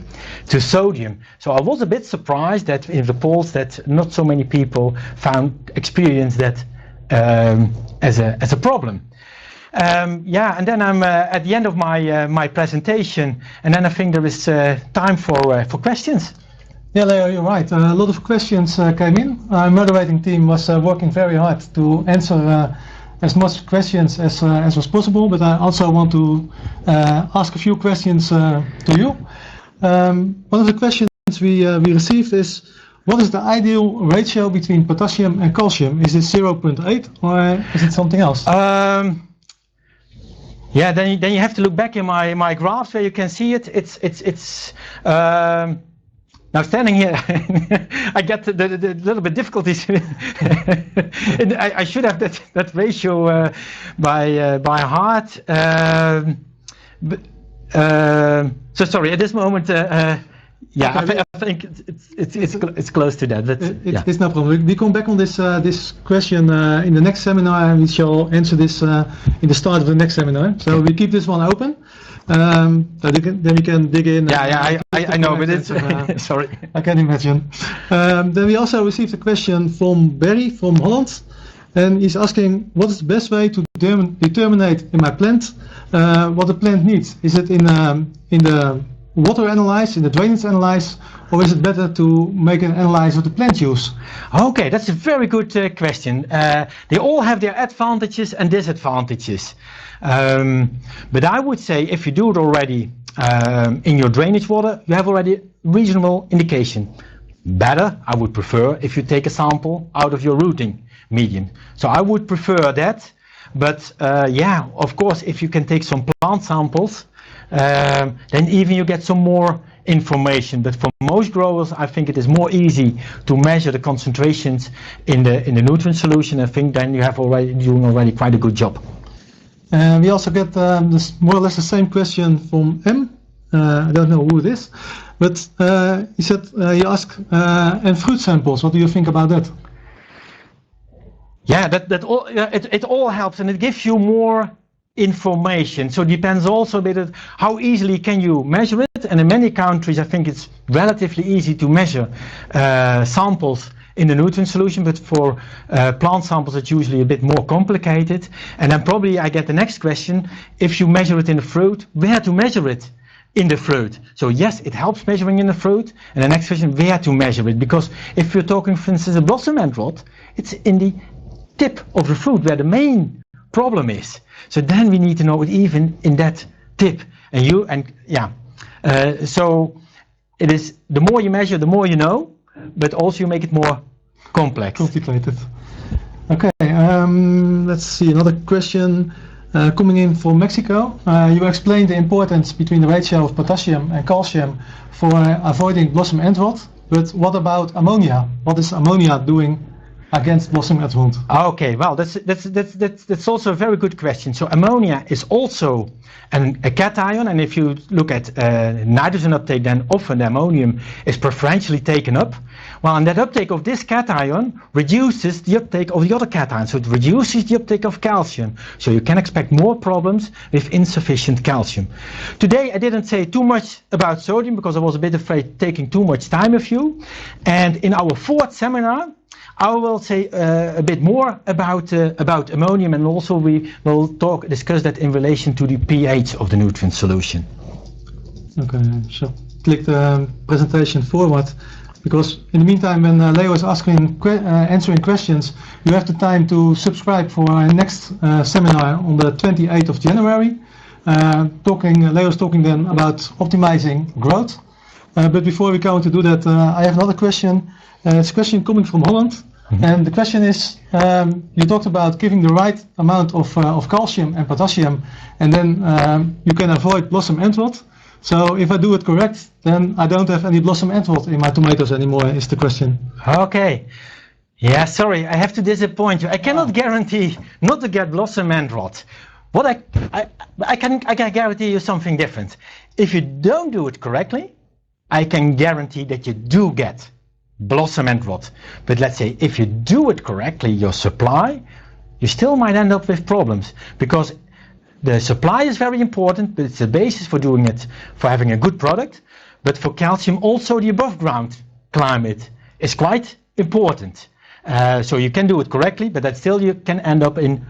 sodium. So I was a bit surprised that in the polls that not so many people experienced that as a problem. Yeah, and then I'm at the end of my presentation, and then I think there is time for questions. Yeah, Leo, you're right. A lot of questions came in. Our moderating team was working very hard to answer as much questions as was possible, but I also want to ask a few questions to you. One of the questions we received is, what is the ideal ratio between potassium and calcium? Is it 0.8 or is it something else? Yeah, then you have to look back in my graphs where you can see it. It's now standing here, I get the little bit difficulties. I should have that ratio by heart. So sorry, at this moment Yeah, Okay, I think it's close to that. But yeah. It's no problem. We come back on this question in the next seminar, and we shall answer this in the start of the next seminar. So we keep this one open. So then we can dig in. I know, but it's sorry. I can imagine. Then we also received a question from Barry from Holland, and he's asking, what is the best way to determine in my plant what the plant needs? Is it in the water analyze, in the drainage analyze, or is it better to make an analyze of the plant use? Okay, that's a very good question. They all have their advantages and disadvantages. But I would say if you do it already in your drainage water, you have already reasonable indication. Better, I would prefer if you take a sample out of your rooting medium. So I would prefer that. But yeah, of course, if you can take some plant samples, then even you get some more information. But for most growers, I think it is more easy to measure the concentrations in the nutrient solution. I think then you have doing already quite a good job. We also get this more or less the same question from M. I don't know who it is, but he said he asked and fruit samples. What do you think about that? Yeah, it all helps, and it gives you more information. So it depends also a bit on how easily can you measure it. And in many countries, I think it's relatively easy to measure samples in the nutrient solution, but for plant samples it's usually a bit more complicated. And then probably I get the next question, if you measure it in the fruit, where to measure it in the fruit? So yes, it helps measuring in the fruit. And the next question, where to measure it? Because if you're talking, for instance, a blossom end rot, it's in the tip of the fruit where the main problem is. So then we need to know it even in that tip. So it is, the more you measure, the more you know, but also you make it more complex. Complicated. Okay, let's see, another question coming in from Mexico. You explained the importance between the ratio of potassium and calcium for avoiding blossom end rot, but what about ammonia? What is ammonia doing against blossom end rot? Okay, well, that's also a very good question. So ammonia is also a cation, and if you look at nitrogen uptake, then often the ammonium is preferentially taken up. Well, and that uptake of this cation reduces the uptake of the other cation, so it reduces the uptake of calcium. So you can expect more problems with insufficient calcium. Today I didn't say too much about sodium because I was a bit afraid taking too much time of you. And in our fourth seminar, I will say a bit more about ammonium, and also we will discuss that in relation to the pH of the nutrient solution. Okay, so click the presentation forward, because in the meantime, when Leo is answering questions, you have the time to subscribe for our next seminar on the 28th of January. Leo's talking then about optimizing growth. But before we go to do that, I have another question. It's a question coming from Holland. Mm-hmm. And the question is, you talked about giving the right amount of calcium and potassium, and then you can avoid blossom end rot. So if I do it correct, then I don't have any blossom end rot in my tomatoes anymore, is the question. Okay. Yeah, sorry, I have to disappoint you. I cannot guarantee not to get blossom end rot. What I can guarantee you something different. If you don't do it correctly, I can guarantee that you do get blossom end rot. But let's say if you do it correctly, your supply, you still might end up with problems, because the supply is very important, but it's the basis for doing it, for having a good product. But for calcium, also the above ground climate is quite important. So you can do it correctly, but that still you can end up in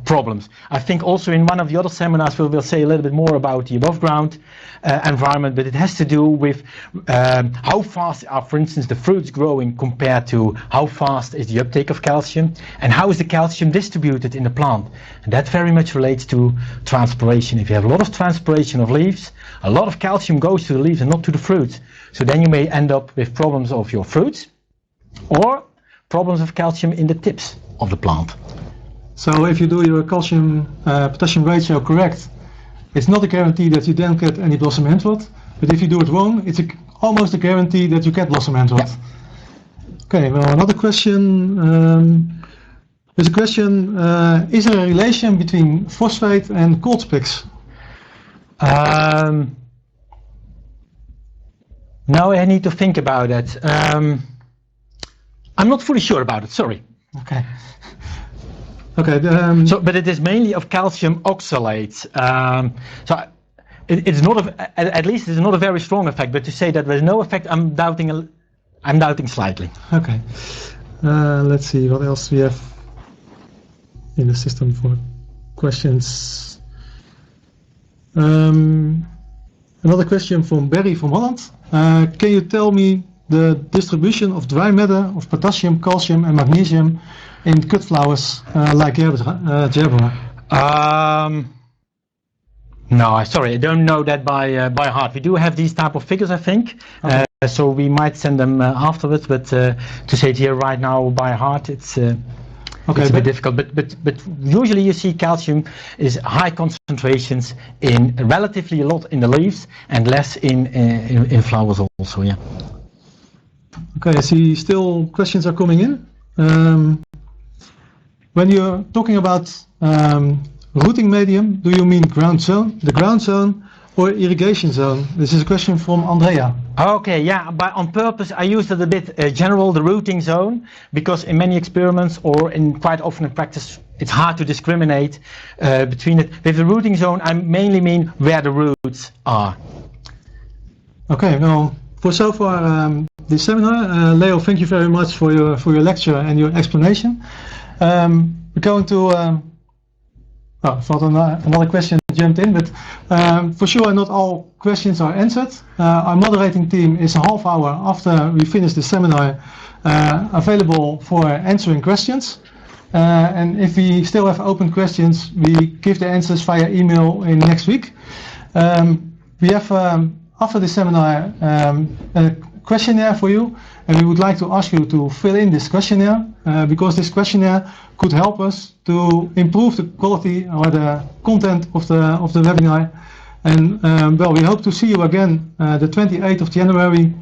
problems. I think also in one of the other seminars we'll say a little bit more about the above ground environment, but it has to do with how fast are, for instance, the fruits growing compared to how fast is the uptake of calcium, and how is the calcium distributed in the plant. And that very much relates to transpiration. If you have a lot of transpiration of leaves, a lot of calcium goes to the leaves and not to the fruits. So then you may end up with problems of your fruits or problems of calcium in the tips of the plant. So if you do your calcium potassium ratio correct, it's not a guarantee that you then get any blossom end rot, but if you do it wrong, it's almost a guarantee that you get blossom end rot. Yeah. Okay, well, another question. There's a question, is there a relation between phosphate and cold specks? Now I need to think about it. I'm not fully sure about it, sorry. Okay. Okay. But it is mainly of calcium oxalates. It's not at least it's not a very strong effect. But to say that there's no effect, I'm doubting slightly. Okay. Let's see what else we have in the system for questions. Another question from Barry from Holland. Can you tell me the distribution of dry matter of potassium, calcium, and magnesium in cut flowers like gerbera? No, sorry, I don't know that by heart. We do have these type of figures, I think, okay. So we might send them afterwards. But to say it here right now by heart, it's a bit difficult. But usually you see calcium is high concentrations in relatively a lot in the leaves and less in flowers also. Yeah. Okay, I see still questions are coming in. When you're talking about rooting medium, do you mean the ground zone, or irrigation zone? This is a question from Andrea. Okay, yeah, but on purpose I used it a bit general, the rooting zone, because in many experiments or in quite often in practice it's hard to discriminate between it. With the rooting zone I mainly mean where the roots are. Okay, well, for so far this seminar, Leo, thank you very much for your lecture and your explanation. We're going to I thought another question jumped in, but for sure not all questions are answered. Our moderating team is a half hour after we finish the seminar available for answering questions. And if we still have open questions, we give the answers via email in next week. We have, after the seminar, a questionnaire for you, and we would like to ask you to fill in this questionnaire because this questionnaire could help us to improve the quality or the content of the webinar. And well, we hope to see you again the 28th of January.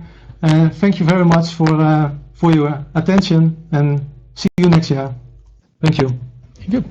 Thank you very much for your attention, and see you next year. Thank you. Thank you.